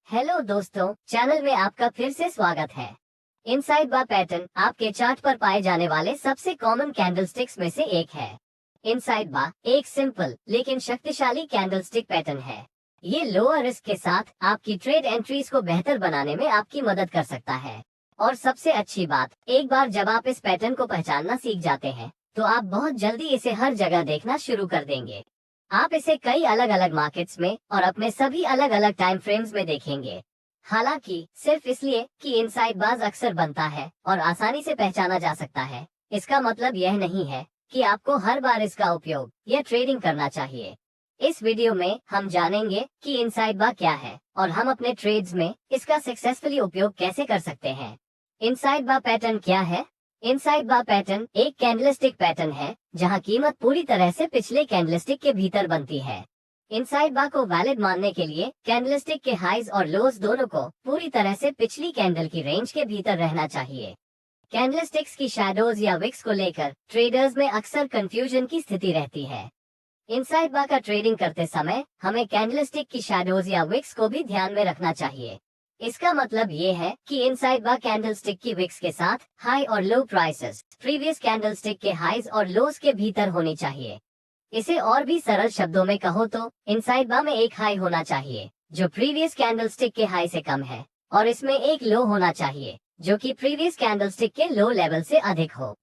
Hello दोस्तों, channel में आपका फिर से स्वागत है। इनसाइड बार पैटर्न आपके चार्ट पर पाए जाने वाले सबसे कॉमन कैंडलस्टिक्स में से एक है। इनसाइड बार एक सिंपल लेकिन शक्तिशाली कैंडलस्टिक पैटर्न है। ये लोअर रिस्क के साथ आपकी ट्रेड एंट्रीज को बेहतर बनाने में आपकी मदद कर सकता है। और सबसे अच्छी बात, एक बार जब आप इस पैटर्न को पहचानना सीख जाते हैं तो आप बहुत जल्दी इसे हर जगह देखना शुरू कर देंगे। आप इसे कई अलग अलग मार्केट्स में और अपने सभी अलग अलग टाइम फ्रेम्स में देखेंगे। हालांकि सिर्फ इसलिए कि इनसाइड बाज अक्सर बनता है और आसानी से पहचाना जा सकता है, इसका मतलब यह नहीं है कि आपको हर बार इसका उपयोग या ट्रेडिंग करना चाहिए। इस वीडियो में हम जानेंगे कि इनसाइड बार क्या है और हम अपने ट्रेड्स में इसका सक्सेसफुली उपयोग कैसे कर सकते हैं। इनसाइड बार पैटर्न क्या है? इनसाइड बार पैटर्न एक कैंडलस्टिक पैटर्न है जहां कीमत पूरी तरह से पिछले कैंडलस्टिक के भीतर बनती है। इनसाइड बार को वैलिड मानने के लिए कैंडलस्टिक के हाइज और लोज दोनों को पूरी तरह से पिछली कैंडल की रेंज के भीतर रहना चाहिए। कैंडलस्टिक्स की शैडोज या विक्स को लेकर ट्रेडर्स में अक्सर कंफ्यूजन की स्थिति रहती है। इनसाइड बार का ट्रेडिंग करते समय हमें कैंडलस्टिक की शैडोज या विक्स को भी ध्यान में रखना चाहिए। इसका मतलब ये है कि इनसाइड बार कैंडलस्टिक की विक्स के साथ हाई और लो प्राइसेस प्रीवियस कैंडलस्टिक के हाइज और लोज के भीतर होनी चाहिए। इसे और भी सरल शब्दों में कहो तो इनसाइड बार में एक हाई होना चाहिए जो प्रीवियस कैंडलस्टिक के हाई से कम है, और इसमें एक लो होना चाहिए जो कि प्रीवियस कैंडलस्टिक के लो लेवल से अधिक हो।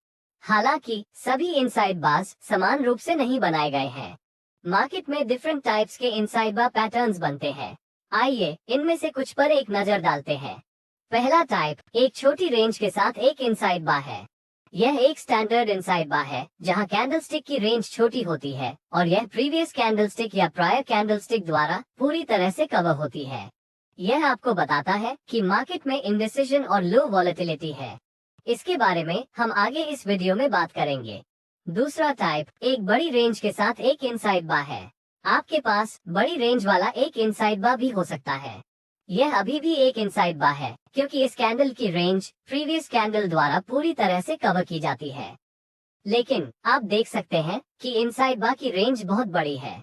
हालांकि सभी इनसाइड बार्स समान रूप से नहीं बनाए गए हैं। मार्केट में डिफरेंट टाइप्स के इनसाइड बार पैटर्न्स बनते हैं। आइए इनमें से कुछ पर एक नजर डालते हैं। पहला टाइप एक छोटी रेंज के साथ एक इनसाइड बार है। यह एक स्टैंडर्ड इनसाइड बार है जहां कैंडलस्टिक की रेंज छोटी होती है और यह प्रीवियस कैंडलस्टिक या प्रायर कैंडलस्टिक द्वारा पूरी तरह से कवर होती है। यह आपको बताता है कि मार्केट में इंडिसिजन और लो वॉलेटिलिटी है। इसके बारे में हम आगे इस वीडियो में बात करेंगे। दूसरा टाइप एक बड़ी रेंज के साथ एक इनसाइड बार है। आपके पास बड़ी रेंज वाला एक इनसाइड बार भी हो सकता है। यह अभी भी एक इनसाइड बार है क्योंकि इस कैंडल की रेंज प्रीवियस कैंडल द्वारा पूरी तरह से कवर की जाती है। लेकिन आप देख सकते हैं कि इनसाइड बार की रेंज बहुत बड़ी है।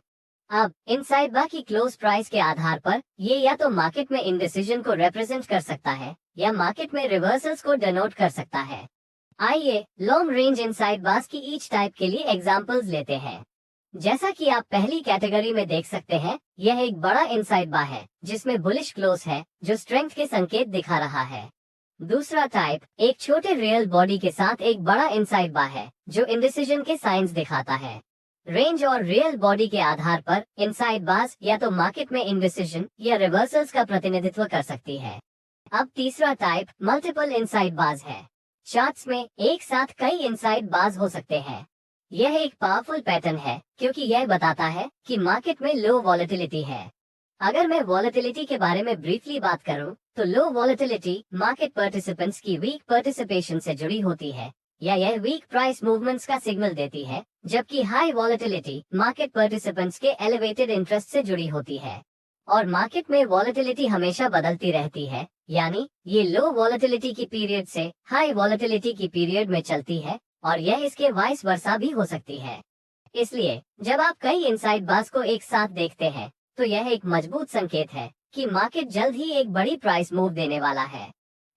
अब इनसाइड बार की क्लोज प्राइस के आधार पर ये या तो मार्केट में इंडिसीजन को रिप्रेजेंट कर सकता है या मार्केट में रिवर्सल्स को डिनोट कर सकता है। आइए लॉन्ग रेंज इनसाइड बार्स की ईच टाइप के लिए एग्जांपल्स लेते हैं। जैसा कि आप पहली कैटेगरी में देख सकते हैं, यह एक बड़ा इनसाइड बार है जिसमें बुलिश क्लोज है जो स्ट्रेंथ के संकेत दिखा रहा है। दूसरा टाइप एक छोटे रियल बॉडी के साथ एक बड़ा इनसाइड बार है जो इंडिसीजन के साइंस दिखाता है। रेंज और रियल बॉडी के आधार पर इनसाइड बार्स या तो मार्केट में इंडिसीजन या रिवर्सल्स का प्रतिनिधित्व कर सकती है। अब तीसरा टाइप मल्टीपल इनसाइड बार्स है। चार्ट्स में एक साथ कई इनसाइड बार्स हो सकते हैं। यह एक पावरफुल पैटर्न है क्योंकि यह बताता है कि मार्केट में लो वॉलेटिलिटी है। अगर मैं वॉलेटिलिटी के बारे में ब्रीफली बात करूं, तो लो वॉलेटिलिटी मार्केट पार्टिसिपेंट्स की वीक पार्टिसिपेशन से जुड़ी होती है या यह वीक प्राइस मूवमेंट्स का सिग्नल देती है, जबकि हाई वॉलेटिलिटी मार्केट पार्टिसिपेंट्स के एलिवेटेड इंटरेस्ट से जुड़ी होती है। और मार्केट में वॉलेटिलिटी हमेशा बदलती रहती है, यानी ये लो वॉलेटिलिटी की पीरियड से हाई वॉलेटिलिटी की पीरियड में चलती है और यह इसके वाइस वर्सा भी हो सकती है। इसलिए जब आप कई इनसाइड बार्स को एक साथ देखते हैं तो यह एक मजबूत संकेत है कि मार्केट जल्द ही एक बड़ी प्राइस मूव देने वाला है।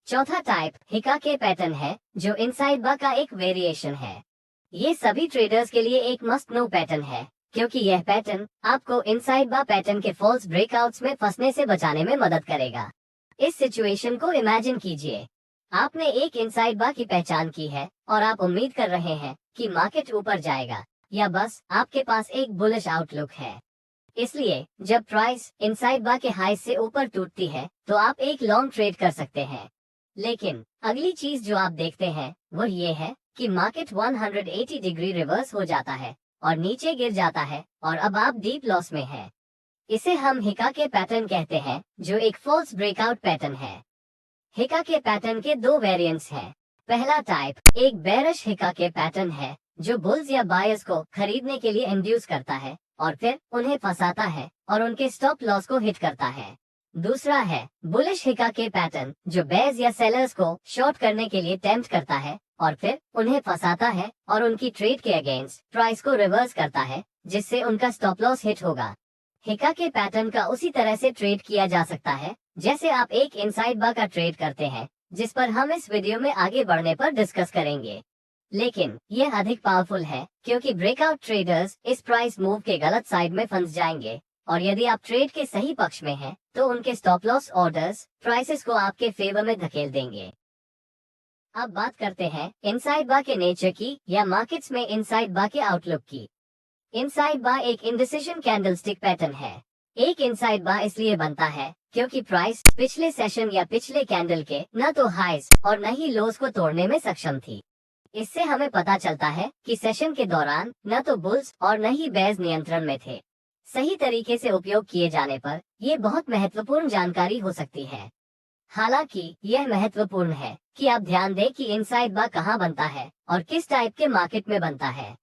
चौथा टाइप हिकाके पैटर्न है जो इनसाइड बार का एक वेरिएशन है। ये सभी ट्रेडर्स के लिए एक मस्ट नो पैटर्न है क्योंकि यह पैटर्न आपको इनसाइड बार पैटर्न के फॉल्स ब्रेकआउट्स में फंसने से बचाने में मदद करेगा। इस सिचुएशन को इमेजिन कीजिए। आपने एक इनसाइड बार की पहचान की है और आप उम्मीद कर रहे हैं कि मार्केट ऊपर जाएगा, या बस आपके पास एक बुलिश आउटलुक है। इसलिए जब प्राइस इनसाइड बार के हाई से ऊपर टूटती है तो आप एक लॉन्ग ट्रेड कर सकते हैं। लेकिन अगली चीज जो आप देखते हैं वो ये है कि मार्केट 180 डिग्री रिवर्स हो जाता है और नीचे गिर जाता है और अब आप डीप लॉस में हैं। इसे हम हिकाके पैटर्न कहते हैं जो एक फॉल्स ब्रेकआउट पैटर्न है। हिकाके पैटर्न के दो वेरिएंट्स हैं। पहला टाइप एक बेरिश हिकाके पैटर्न है जो बुल्स या बायर्स को खरीदने के लिए इंड्यूस करता है और फिर उन्हें फंसाता है और उनके स्टॉप लॉस को हिट करता है। दूसरा है बुलिश हिकाके पैटर्न जो बेयर्स या सेलर्स को शॉर्ट करने के लिए टेम्प्ट करता है और फिर उन्हें फंसाता है और उनकी ट्रेड के अगेंस्ट प्राइस को रिवर्स करता है, जिससे उनका स्टॉप लॉस हिट होगा। हिका के पैटर्न का उसी तरह से ट्रेड किया जा सकता है जैसे आप एक इनसाइड बार का ट्रेड करते हैं, जिस पर हम इस वीडियो में आगे बढ़ने पर डिस्कस करेंगे। लेकिन यह अधिक पावरफुल है क्योंकि ब्रेकआउट ट्रेडर्स इस प्राइस मूव के गलत साइड में फंस जाएंगे, और यदि आप ट्रेड के सही पक्ष में हैं, तो उनके स्टॉप लॉस ऑर्डर्स प्राइसेस को आपके फेवर में धकेल देंगे। अब बात करते हैं इनसाइड बार के नेचर की या मार्केट्स में इनसाइड बार के आउटलुक की। इनसाइड बार एक इंडिसिजन कैंडलस्टिक पैटर्न है। एक इनसाइड बार इसलिए बनता है क्योंकि प्राइस पिछले सेशन या पिछले कैंडल के न तो हाइज और न ही लोज को तोड़ने में सक्षम थी। इससे हमें पता चलता है कि सेशन के दौरान न तो बुल्स और न ही बेयर्स नियंत्रण में थे। सही तरीके से उपयोग किए जाने पर यह बहुत महत्वपूर्ण जानकारी हो सकती है। हालांकि यह महत्वपूर्ण है कि आप ध्यान दें कि इनसाइड बार कहां बनता है और किस टाइप के मार्केट में बनता है।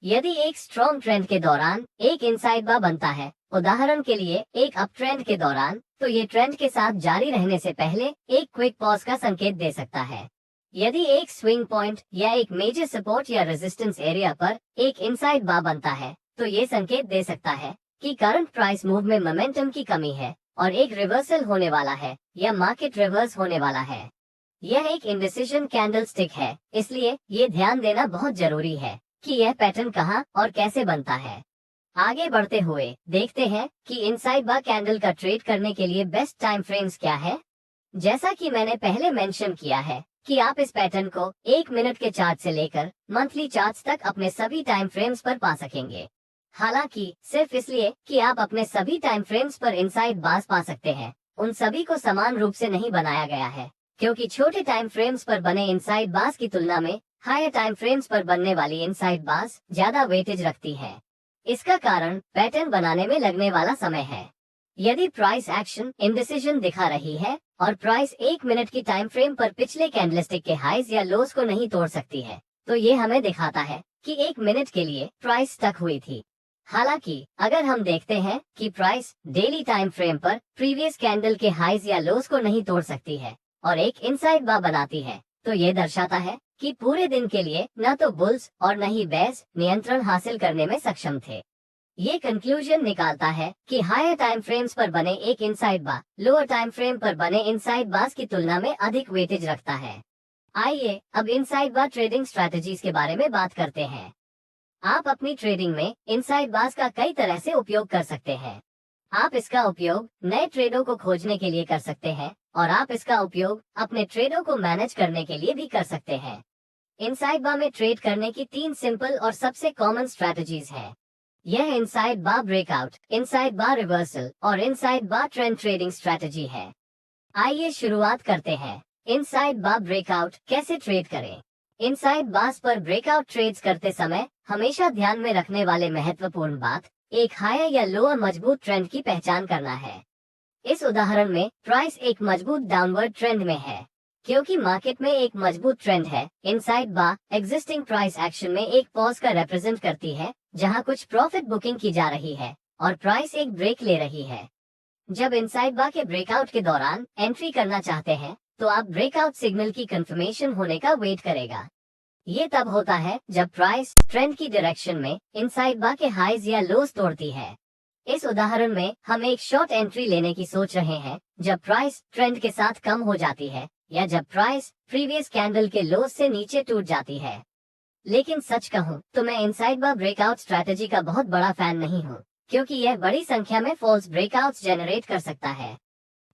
यदि एक स्ट्रॉन्ग ट्रेंड के दौरान एक इनसाइड बार बनता है, उदाहरण के लिए एक अप ट्रेंड के दौरान, तो ये ट्रेंड के साथ जारी रहने से पहले एक क्विक पॉज का संकेत दे सकता है। यदि एक स्विंग पॉइंट या एक मेजर सपोर्ट या रेजिस्टेंस एरिया पर एक इनसाइड बार बनता है, तो ये संकेत दे सकता है कि करंट प्राइस मूव में मोमेंटम की कमी है और एक रिवर्सल होने वाला है या मार्केट रिवर्स होने वाला है। यह एक इंडिसिजन कैंडलस्टिक है, इसलिए ये ध्यान देना बहुत जरूरी है कि यह पैटर्न कहां और कैसे बनता है। आगे बढ़ते हुए देखते हैं कि इनसाइड बार कैंडल का ट्रेड करने के लिए बेस्ट टाइम फ्रेम्स क्या है। जैसा कि मैंने पहले मेंशन किया है कि आप इस पैटर्न को 1 मिनट के चार्ट से लेकर मंथली चार्ट्स तक अपने सभी टाइम फ्रेम्स पर पा सकेंगे। हालांकि सिर्फ इसलिए कि आप अपने सभी टाइम फ्रेम्स पर इनसाइड बार्स पा सकते हैं, उन सभी को समान रूप से नहीं बनाया गया है, क्योंकि छोटे टाइम फ्रेम्स पर बने इनसाइड बार्स की तुलना में हायर टाइम फ्रेम्स पर बनने वाली इनसाइड बार्स ज्यादा वेटेज रखती है। इसका कारण पैटर्न बनाने में लगने वाला समय है। यदि प्राइस एक्शन इंडिसिजन दिखा रही है और प्राइस 1 मिनट की टाइम फ्रेम पर पिछले कैंडलस्टिक के हाइज या लोज को नहीं तोड़ सकती है, तो ये हमें दिखाता है कि 1 मिनट के लिए प्राइस स्टक हुई थी। हालांकि अगर हम देखते हैं कि प्राइस डेली टाइम फ्रेम पर प्रीवियस कैंडल के हाइज या लोज को नहीं तोड़ सकती है और एक इनसाइड बार बनाती है, तो ये दर्शाता है कि पूरे दिन के लिए न तो बुल्स और न ही बेयर्स नियंत्रण हासिल करने में सक्षम थे। ये कंक्लूजन निकालता है कि हायर टाइम फ्रेम्स पर बने एक इनसाइड बार लोअर टाइम फ्रेम पर बने इनसाइड बार्स की तुलना में अधिक वेटेज रखता है। आइए अब इनसाइड बार ट्रेडिंग स्ट्रैटेजीज के बारे में बात करते हैं। आप अपनी ट्रेडिंग में इनसाइड बार्स का कई तरह से उपयोग कर सकते हैं। आप इसका उपयोग नए ट्रेडों को खोजने के लिए कर सकते हैं और आप इसका उपयोग अपने ट्रेडों को मैनेज करने के लिए भी कर सकते हैं। इनसाइड बार में ट्रेड करने की 3 सिंपल और सबसे कॉमन स्ट्रैटेजीज हैं। यह इनसाइड बार ब्रेकआउट, इनसाइड बार रिवर्सल और इनसाइड बार ट्रेंड ट्रेडिंग स्ट्रैटेजी है। आइए शुरुआत करते हैं। इनसाइड बार ब्रेकआउट कैसे ट्रेड करें। इनसाइड बार्स पर ब्रेकआउट ट्रेड्स करते समय हमेशा ध्यान में रखने वाले महत्वपूर्ण बात एक हायर या लोअर मजबूत ट्रेंड की पहचान करना है। इस उदाहरण में प्राइस एक मजबूत डाउनवर्ड ट्रेंड में है। क्योंकि मार्केट में एक मजबूत ट्रेंड है, इनसाइड बार एग्जिस्टिंग प्राइस एक्शन में एक पॉज का रिप्रेजेंट करती है, जहां कुछ प्रॉफिट बुकिंग की जा रही है और प्राइस एक ब्रेक ले रही है। जब इनसाइड बार के ब्रेकआउट के दौरान एंट्री करना चाहते हैं, तो आप ब्रेकआउट सिग्नल की कंफर्मेशन होने का वेट करेगा। ये तब होता है जब प्राइस ट्रेंड की डायरेक्शन में इनसाइड बार के हाइज या लोज तोड़ती है। इस उदाहरण में हम एक शॉर्ट एंट्री लेने की सोच रहे हैं जब प्राइस ट्रेंड के साथ कम हो जाती है या जब प्राइस प्रीवियस कैंडल के लोज से नीचे टूट जाती है। लेकिन सच कहूं तो मैं इनसाइड बार ब्रेकआउट स्ट्रैटेजी का बहुत बड़ा फैन नहीं हूं, क्योंकि यह बड़ी संख्या में फॉल्स ब्रेकआउट्स जनरेट कर सकता है।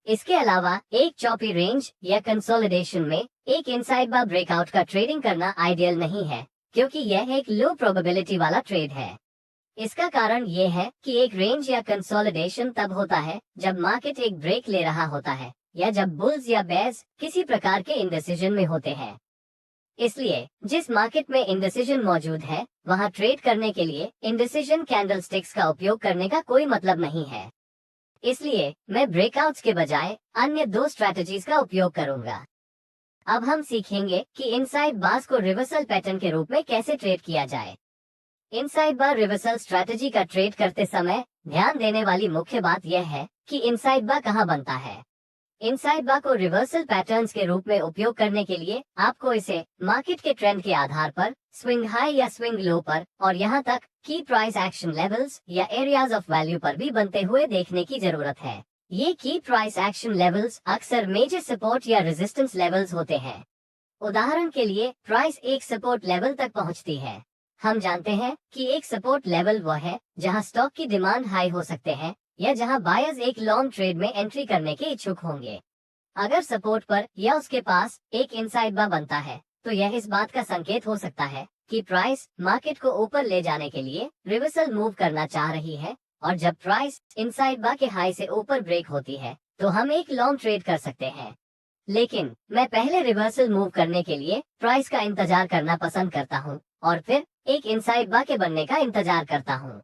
इसके अलावा एक चॉपी रेंज या कंसोलिडेशन में एक इनसाइड बार ब्रेकआउट का ट्रेडिंग करना आइडियल नहीं है, क्योंकि यह एक लो प्रोबेबिलिटी वाला ट्रेड है। इसका कारण ये है कि एक रेंज या कंसोलिडेशन तब होता है जब मार्केट एक ब्रेक ले रहा होता है या जब बुल्स या बेयर्स किसी प्रकार के इंडिसिजन में होते हैं। इसलिए जिस मार्केट में इंडिसिजन मौजूद है, वहां ट्रेड करने के लिए इंडिसिजन कैंडलस्टिक्स का उपयोग करने का कोई मतलब नहीं है। इसलिए मैं ब्रेकआउट्स के बजाय अन्य 2 स्ट्रैटेजीज का उपयोग करूंगा। अब हम सीखेंगे कि इनसाइड बार्स को रिवर्सल पैटर्न के रूप में कैसे ट्रेड किया जाए। इनसाइड बार रिवर्सल स्ट्रैटेजी का ट्रेड करते समय ध्यान देने वाली मुख्य बात यह है कि इनसाइड बार कहां बनता है। इनसाइड बार को रिवर्सल पैटर्न्स के रूप में उपयोग करने के लिए आपको इसे मार्केट के ट्रेंड के आधार पर स्विंग हाई या स्विंग लो पर और यहाँ तक की प्राइस एक्शन लेवल्स या एरियाज ऑफ वैल्यू पर भी बनते हुए देखने की जरूरत है। ये की प्राइस एक्शन लेवल्स अक्सर मेजर सपोर्ट या रेजिस्टेंस लेवल्स होते हैं। उदाहरण के लिए प्राइस एक सपोर्ट लेवल तक पहुंचती है। हम जानते हैं कि एक सपोर्ट लेवल वह है जहां स्टॉक की डिमांड हाई हो सकते हैं या जहां बायर्स एक लॉन्ग ट्रेड में एंट्री करने के इच्छुक होंगे। अगर सपोर्ट पर या उसके पास एक इनसाइड बार बनता है तो यह इस बात का संकेत हो सकता है कि प्राइस मार्केट को ऊपर ले जाने के लिए रिवर्सल मूव करना चाह रही है, और जब प्राइस इनसाइड बार के हाई से ऊपर ब्रेक होती है तो हम एक लॉन्ग ट्रेड कर सकते हैं। लेकिन मैं पहले रिवर्सल मूव करने के लिए प्राइस का इंतजार करना पसंद करता हूं और फिर एक इनसाइड बार के बनने का इंतजार करता हूं।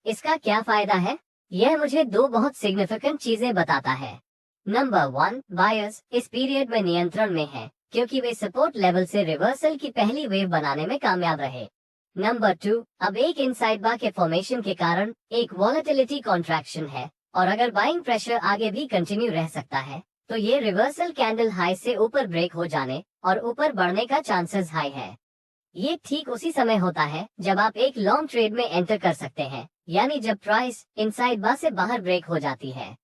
इसका क्या फायदा है? यह मुझे दो बहुत सिग्निफिकेंट चीजें बताता है। नंबर 1, बायर्स इस पीरियड में नियंत्रण में है क्योंकि वे सपोर्ट लेवल से रिवर्सल की पहली वेव बनाने में कामयाब रहे। नंबर 2, अब एक इनसाइड बार के फॉर्मेशन के कारण एक वॉलेटिलिटी कॉन्ट्रैक्शन है, और अगर बाइंग प्रेशर आगे भी कंटिन्यू रह सकता है तो ये रिवर्सल कैंडल हाई से ऊपर ब्रेक हो जाने और ऊपर बढ़ने का चांसेस हाई है। ये ठीक उसी समय होता है जब आप एक लॉन्ग ट्रेड में एंटर कर सकते हैं, यानी जब प्राइस इनसाइड बार से बाहर ब्रेक हो जाती है।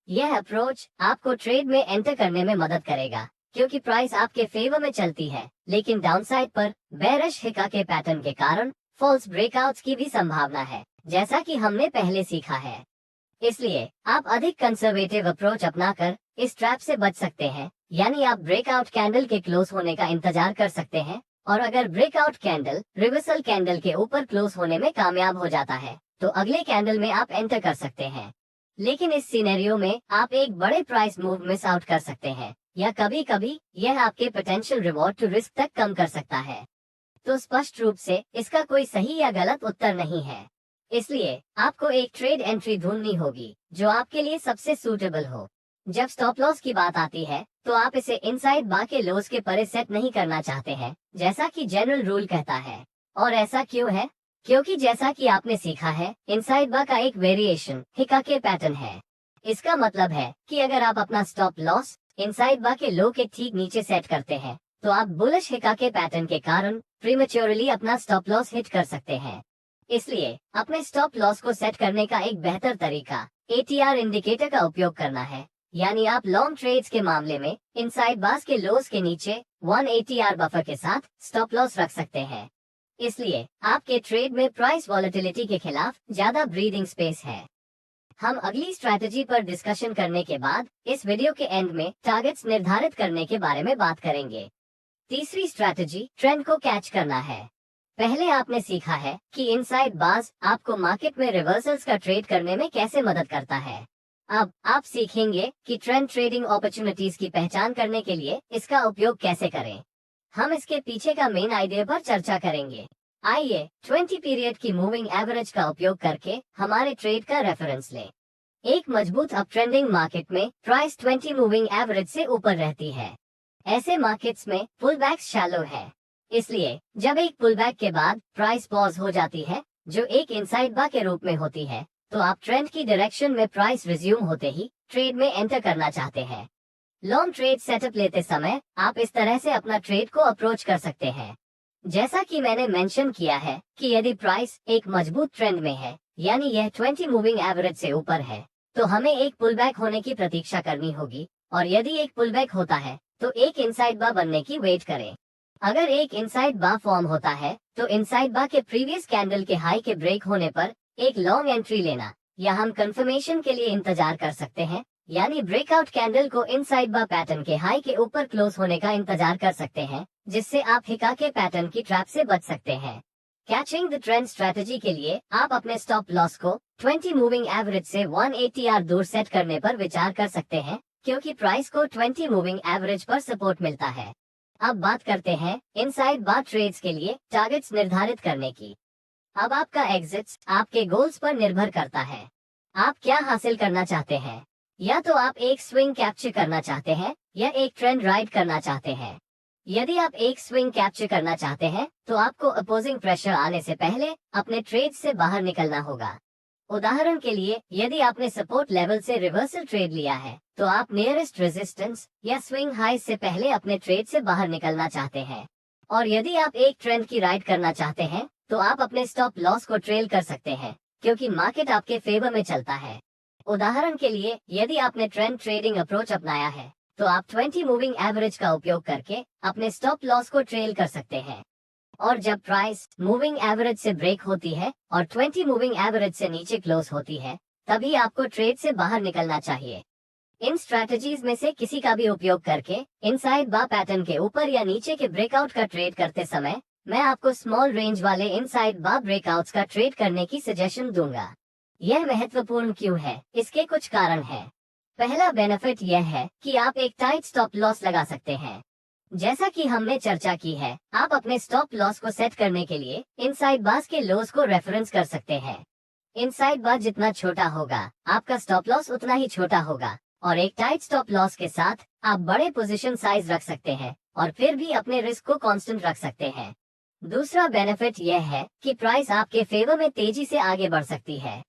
यह अप्रोच आपको ट्रेड में एंटर करने में मदद करेगा क्योंकि प्राइस आपके फेवर में चलती है, लेकिन डाउनसाइड पर बेरिश हिका के पैटर्न के कारण फॉल्स ब्रेकआउट्स की भी संभावना है, जैसा कि हमने पहले सीखा है। इसलिए आप अधिक कंजर्वेटिव अप्रोच अपनाकर इस ट्रैप से बच सकते हैं, यानी आप ब्रेकआउट कैंडल के क्लोज होने का इंतजार कर सकते हैं, और अगर ब्रेकआउट कैंडल रिवर्सल कैंडल के ऊपर क्लोज होने में कामयाब हो जाता है तो अगले कैंडल में आप एंटर कर सकते हैं। लेकिन इस सिनेरियो में आप एक बड़े प्राइस मूव मिस आउट कर सकते हैं, या कभी कभी यह आपके पोटेंशियल रिवॉर्ड टू रिस्क तक कम कर सकता है। तो स्पष्ट रूप से इसका कोई सही या गलत उत्तर नहीं है, इसलिए आपको एक ट्रेड एंट्री ढूंढनी होगी जो आपके लिए सबसे सूटेबल हो। जब स्टॉप लॉस की बात आती है तो आप इसे इनसाइड बार के लोज के परे सेट नहीं करना चाहते हैं, जैसा कि जनरल रूल कहता है। और ऐसा क्यों है? क्योंकि जैसा कि आपने सीखा है, इनसाइड बार का एक वेरिएशन हिका के पैटर्न है। इसका मतलब है कि अगर आप अपना स्टॉप लॉस इनसाइड बार के लो के ठीक नीचे सेट करते हैं तो आप बुलिश हिका के पैटर्न के कारण प्रीमेच्योरली अपना स्टॉप लॉस हिट कर सकते हैं। इसलिए अपने स्टॉप लॉस को सेट करने का एक बेहतर तरीका ATR इंडिकेटर का उपयोग करना है, यानी आप लॉन्ग ट्रेड्स के मामले में इनसाइड बार्स के लोस के नीचे 1 ATR बफर के साथ स्टॉप लॉस रख सकते हैं। इसलिए आपके ट्रेड में प्राइस वॉलेटिलिटी के खिलाफ ज्यादा ब्रीदिंग स्पेस है। हम अगली स्ट्रैटेजी पर डिस्कशन करने के बाद इस वीडियो के एंड में टारगेट्स निर्धारित करने के बारे में बात करेंगे। तीसरी स्ट्रैटेजी ट्रेंड को कैच करना है। पहले आपने सीखा है कि इनसाइड बार्स आपको मार्केट में रिवर्सल्स का ट्रेड करने में कैसे मदद करता है। अब आप सीखेंगे कि ट्रेंड ट्रेडिंग अपॉर्चुनिटीज की पहचान करने के लिए इसका उपयोग कैसे करें। हम इसके पीछे का मेन आइडिया पर चर्चा करेंगे। आइए 20 पीरियड की मूविंग एवरेज का उपयोग करके हमारे ट्रेड का रेफरेंस लें। एक मजबूत अप ट्रेंडिंग मार्केट में प्राइस 20 मूविंग एवरेज से ऊपर रहती है। ऐसे मार्केट्स में पुल बैक शैलो है, इसलिए जब एक पुल बैक के बाद प्राइस पॉज हो जाती है जो एक इनसाइड बार के रूप में होती है, तो आप ट्रेंड की डायरेक्शन में प्राइस रिज्यूम होते ही ट्रेड में एंटर करना चाहते हैं। लॉन्ग ट्रेड सेटअप लेते समय आप इस तरह से अपना ट्रेड को अप्रोच कर सकते हैं। जैसा कि मैंने मेंशन किया है कि यदि प्राइस एक मजबूत ट्रेंड में है, यानी यह 20 मूविंग एवरेज से ऊपर है, तो हमें एक पुल बैक होने की प्रतीक्षा करनी होगी, और यदि एक पुल बैक होता है तो एक इनसाइड बार बनने की वेट करें। अगर एक इनसाइड बार फॉर्म होता है तो इनसाइड बार के प्रीवियस कैंडल के हाई के ब्रेक होने पर एक लॉन्ग एंट्री लेना, या हम कंफर्मेशन के लिए इंतजार कर सकते हैं, यानी ब्रेकआउट कैंडल को इनसाइड बार पैटर्न के हाई के ऊपर क्लोज होने का इंतजार कर सकते हैं, जिससे आप हिका के पैटर्न की ट्रैप से बच सकते हैं। कैचिंग द ट्रेंड स्ट्रेटजी के लिए आप अपने स्टॉप लॉस को 20 मूविंग एवरेज से 1 ATR दूर सेट करने पर विचार कर सकते हैं, क्योंकि प्राइस को 20 मूविंग एवरेज पर सपोर्ट मिलता है। अब बात करते हैं इनसाइड बार ट्रेड्स के लिए टारगेट्स निर्धारित करने की। अब आपका एग्जिट्स आपके गोल्स पर निर्भर करता है। आप क्या हासिल करना चाहते हैं? या तो आप एक स्विंग कैप्चर करना चाहते हैं या एक ट्रेंड राइड करना चाहते हैं। यदि आप एक स्विंग कैप्चर करना चाहते हैं तो आपको अपोजिंग प्रेशर आने से पहले अपने ट्रेड से बाहर निकलना होगा। उदाहरण के लिए, यदि आपने सपोर्ट लेवल से रिवर्सल ट्रेड लिया है, तो आप नियरेस्ट रेजिस्टेंस या स्विंग हाई से पहले अपने ट्रेड से बाहर निकलना चाहते हैं। और यदि आप एक ट्रेंड की राइड करना चाहते हैं, तो आप अपने स्टॉप लॉस को ट्रेल कर सकते हैं, क्योंकि मार्केट आपके फेवर में चलता है। उदाहरण के लिए, यदि आपने ट्रेंड ट्रेडिंग अप्रोच अपनाया है, तो आप 20 मूविंग एवरेज का उपयोग करके अपने स्टॉप लॉस को ट्रेल कर सकते हैं। और जब प्राइस मूविंग एवरेज से ब्रेक होती है और 20 मूविंग एवरेज से नीचे क्लोज होती है, तभी आपको ट्रेड से बाहर निकलना चाहिए। इन स्ट्रैटेजीज में से किसी का भी उपयोग करके इनसाइड बार पैटर्न के ऊपर या नीचे के ब्रेकआउट का ट्रेड करते समय मैं आपको स्मॉल रेंज वाले इनसाइड बार ब्रेकआउट्स का ट्रेड करने की सजेशन दूंगा। यह महत्वपूर्ण क्यों है? इसके कुछ कारण हैं। पहला बेनिफिट यह है कि आप एक टाइट स्टॉप लॉस लगा सकते हैं। जैसा कि हमने चर्चा की है, आप अपने स्टॉप लॉस को सेट करने के लिए इनसाइड बार्स के लोज को रेफरेंस कर सकते हैं। इनसाइड बार जितना छोटा होगा, आपका स्टॉप लॉस उतना ही छोटा होगा, और एक टाइट स्टॉप लॉस के साथ आप बड़े पोजीशन साइज रख सकते हैं और फिर भी अपने रिस्क को कांस्टेंट रख सकते हैं। दूसरा बेनिफिट यह है कि प्राइस आपके फेवर में तेजी से आगे बढ़ सकती है।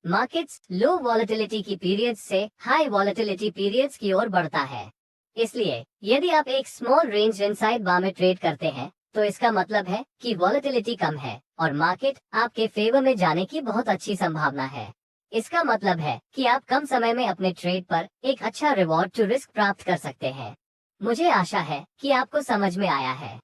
मार्केट्स लो वॉलेटिलिटी की पीरियड्स से हाई वॉलेटिलिटी पीरियड्स की ओर बढ़ता है। इसलिए यदि आप एक स्मॉल रेंज इनसाइड बार में ट्रेड करते हैं, तो इसका मतलब है कि वॉलेटिलिटी कम है और मार्केट आपके फेवर में जाने की बहुत अच्छी संभावना है। इसका मतलब है कि आप कम समय में अपने ट्रेड पर एक अच्छा रिवॉर्ड टू रिस्क प्राप्त कर सकते हैं। मुझे आशा है कि आपको समझ में आया है।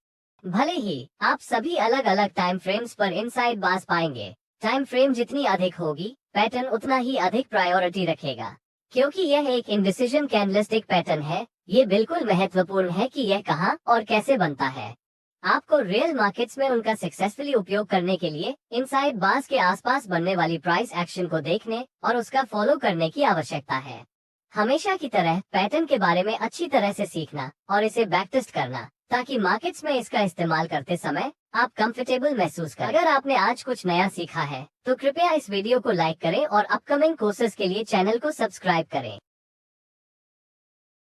भले ही आप सभी अलग अलग टाइम फ्रेम्स पर इनसाइड बार्स पाएंगे, टाइम फ्रेम जितनी अधिक होगी, पैटर्न उतना ही अधिक प्रायोरिटी रखेगा। क्योंकि यह एक इंडिसीजन कैंडलस्टिक पैटर्न है, ये बिल्कुल महत्वपूर्ण है कि यह कहां और कैसे बनता है। आपको रियल मार्केट्स में उनका सक्सेसफुली उपयोग करने के लिए इनसाइड बार्स के आसपास बनने वाली प्राइस एक्शन को देखने और उसका फॉलो करने की आवश्यकता है। हमेशा की तरह पैटर्न के बारे में अच्छी तरह से सीखना और इसे बैकटेस्ट करना, ताकि मार्केट्स में इसका इस्तेमाल करते समय आप कंफर्टेबल महसूस करें। अगर आपने आज कुछ नया सीखा है, तो कृपया इस वीडियो को लाइक करें और अपकमिंग कोर्सेज के लिए चैनल को सब्सक्राइब करें।